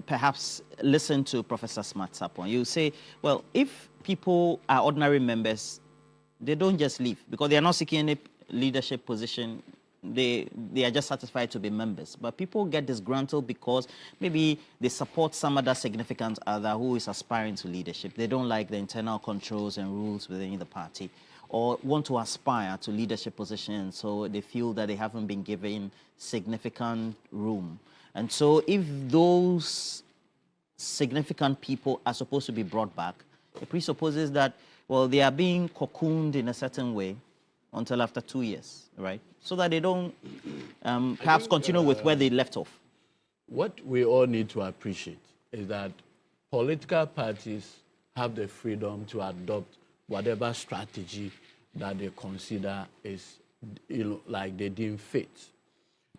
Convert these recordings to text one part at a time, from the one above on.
perhaps listen to Professor Smart's point. You say, well, if people are ordinary members, they don't just leave because they are not seeking any leadership position. They are just satisfied to be members. But people get disgruntled because maybe they support some other significant other who is aspiring to leadership. They don't like the internal controls and rules within the party, or want to aspire to leadership positions, so they feel that they haven't been given significant room. And so if those significant people are supposed to be brought back, it presupposes that, well, they are being cocooned in a certain way until after 2 years, right? So that they don't perhaps continue with where they left off. What we all need to appreciate is that political parties have the freedom to adopt whatever strategy that they consider is, like they deem fit.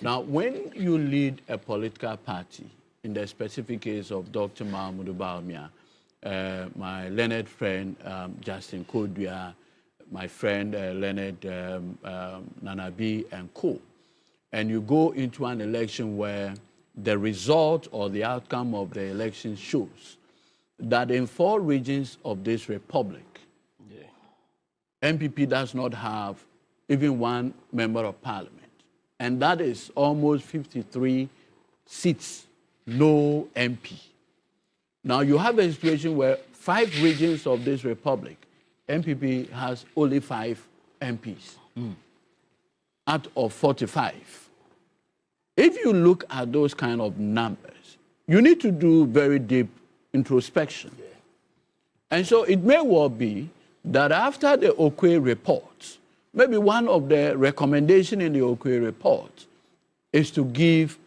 Now, when you lead a political party, in the specific case of Dr. Mahmoud Bawumia, my learned friend Justin Kodua, my friend Leonard Nanabi and co. And you go into an election where the result or the outcome of the election shows that in 4 regions of this republic, NPP does not have even 1 member of parliament. And that is almost 53 seats, no MP. Now you have a situation where 5 regions of this republic, NPP has only 5 MPs out of 45. If you look at those kind of numbers, you need to do very deep introspection. And so it may well be that after the Okwe report, maybe one of the recommendations in the Okwe report is to give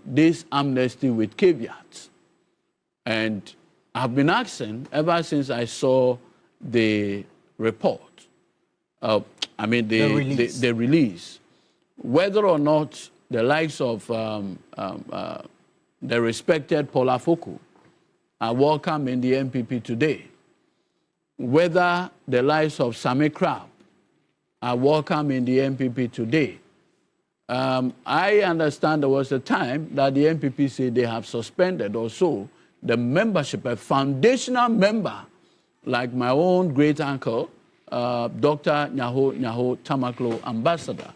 this amnesty with caveats. And I've been asking ever since I saw the report, the release, whether or not the likes of the respected Paula Foku are welcome in the NPP today, whether the likes of Sami Crab are welcome in the NPP today. I understand there was a time that the NPP said they have suspended or so the membership, a foundational member like my own great uncle, Dr. Nyaho Tameklo, ambassador,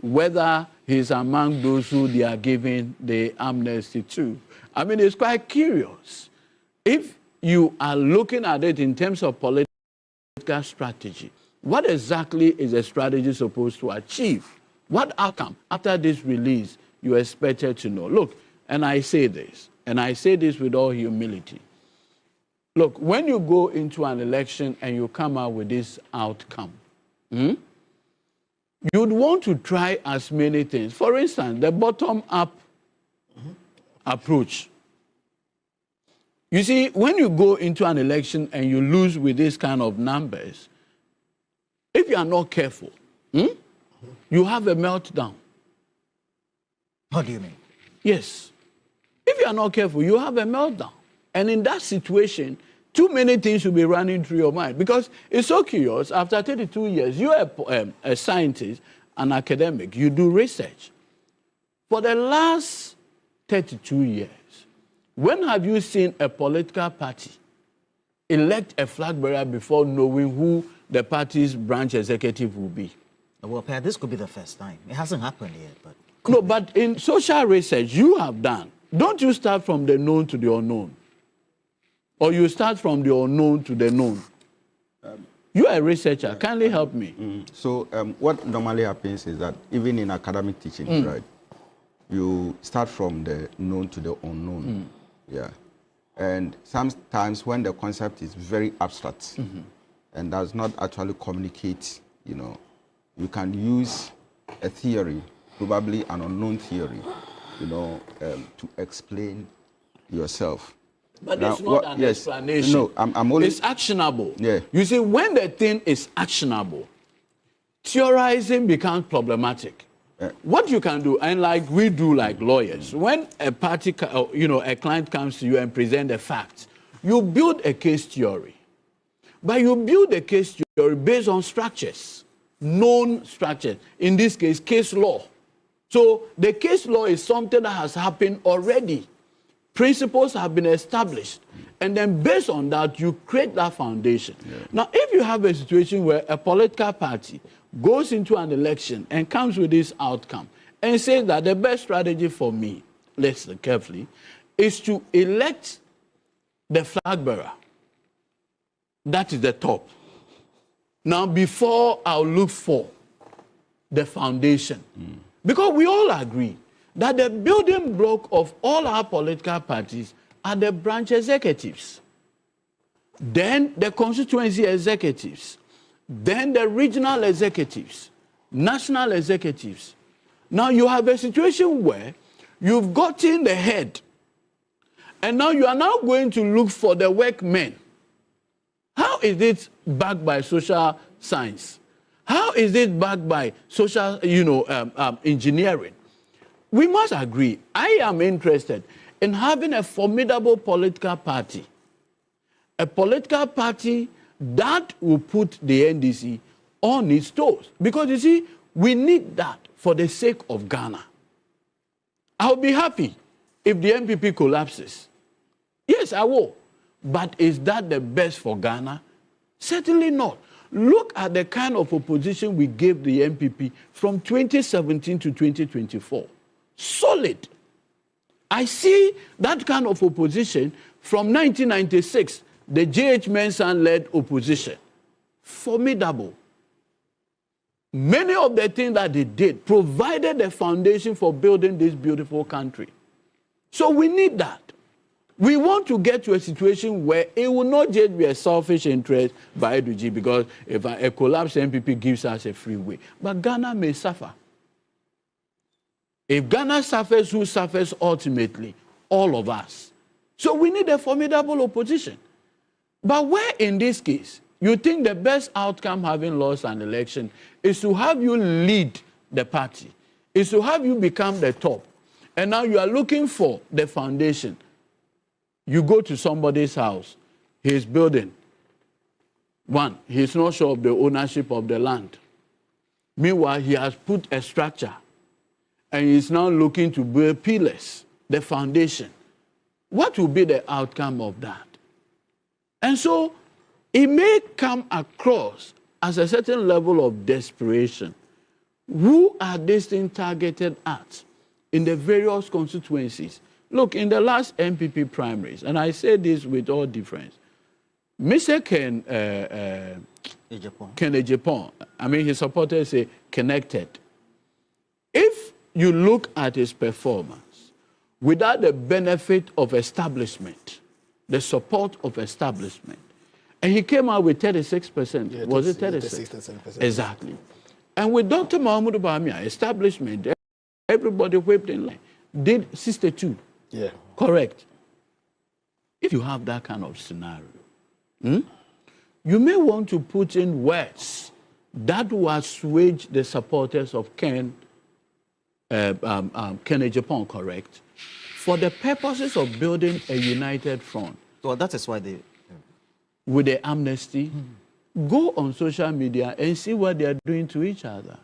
whether he's among those who they are giving the amnesty to. I mean, it's quite curious. If you are looking at it in terms of political strategy, what exactly is the strategy supposed to achieve? What outcome after this release you expected to know? Look, and I say this with all humility. Look, when you go into an election and you come out with this outcome, you'd want to try as many things. For instance, the bottom-up approach. You see, when you go into an election and you lose with this kind of numbers, if you are not careful, you have a meltdown. What do you mean? Yes. If you are not careful, you have a meltdown. And in that situation, too many things will be running through your mind. Because it's so curious, after 32 years, you are a scientist, an academic, you do research. For the last 32 years, when have you seen a political party elect a flag bearer before knowing who the party's branch executive will be? Well, Per, this could be the first time. It hasn't happened yet, but... No, but in social research you have done, don't you start from the known to the unknown? Or you start from the unknown to the known? You are a researcher. Kindly help me. So what normally happens is that even in academic teaching, right, you start from the known to the unknown. Yeah. And sometimes when the concept is very abstract and does not actually communicate, you can use a theory, probably an unknown theory, to explain yourself. But now, it's not an explanation. No, I'm only... It's actionable. Yeah. You see, when the thing is actionable, theorizing becomes problematic. What you can do, and like we do like lawyers, when a party, a client comes to you and present the facts, you build a case theory. But you build a case theory based on structures, known structures, in this case, case law. So the case law is something that has happened already. Principles have been established. And then based on that, you create that foundation. Yeah. Now, if you have a situation where a political party goes into an election and comes with this outcome and says that the best strategy for me, listen carefully, is to elect the flag bearer. That is the top. Now, before I'll look for the foundation. Because we all agree that the building block of all our political parties are the branch executives, then the constituency executives, then the regional executives, national executives. Now you have a situation where you've gotten the head, and now you are now going to look for the workmen. How is it backed by social science? How is it backed by social, engineering? We must agree. I am interested in having a formidable political party. A political party that will put the NDC on its toes. Because you see, we need that for the sake of Ghana. I'll be happy if the NPP collapses. Yes, I will. But is that the best for Ghana? Certainly not. Look at the kind of opposition we gave the NPP from 2017 to 2024. Solid. I see that kind of opposition from 1996, the J.H. Mensah-led opposition. Formidable. Many of the things that they did provided the foundation for building this beautiful country. So we need that. We want to get to a situation where it will not just be a selfish interest by Edudzi, because if a collapsed NPP gives us a free way. But Ghana may suffer. If Ghana suffers, who suffers ultimately? All of us. So we need a formidable opposition. But where in this case, you think the best outcome having lost an election is to have you lead the party, is to have you become the top, and now you are looking for the foundation. You go to somebody's house, he's building. One, he's not sure of the ownership of the land. Meanwhile, he has put a structure, and he's now looking to build pillars, the foundation. What will be the outcome of that? And so, it may come across as a certain level of desperation. Who are these things targeted at in the various constituencies? Look, in the last NPP primaries, and I say this with all difference, Mr. Ken Ejapon, I mean, his supporters say connected. If you look at his performance, without the benefit of establishment, the support of establishment, and he came out with 36%. Yeah, was it 36? 36%. Exactly. And with Dr. Mahmoud Bawumia, establishment, everybody whipped in line, did 62. Yeah. Correct. If you have that kind of scenario, you may want to put in words that will assuage the supporters of Ken Ejapon, correct, for the purposes of building a united front. Well, that is why they... With the amnesty, go on social media and see what they are doing to each other.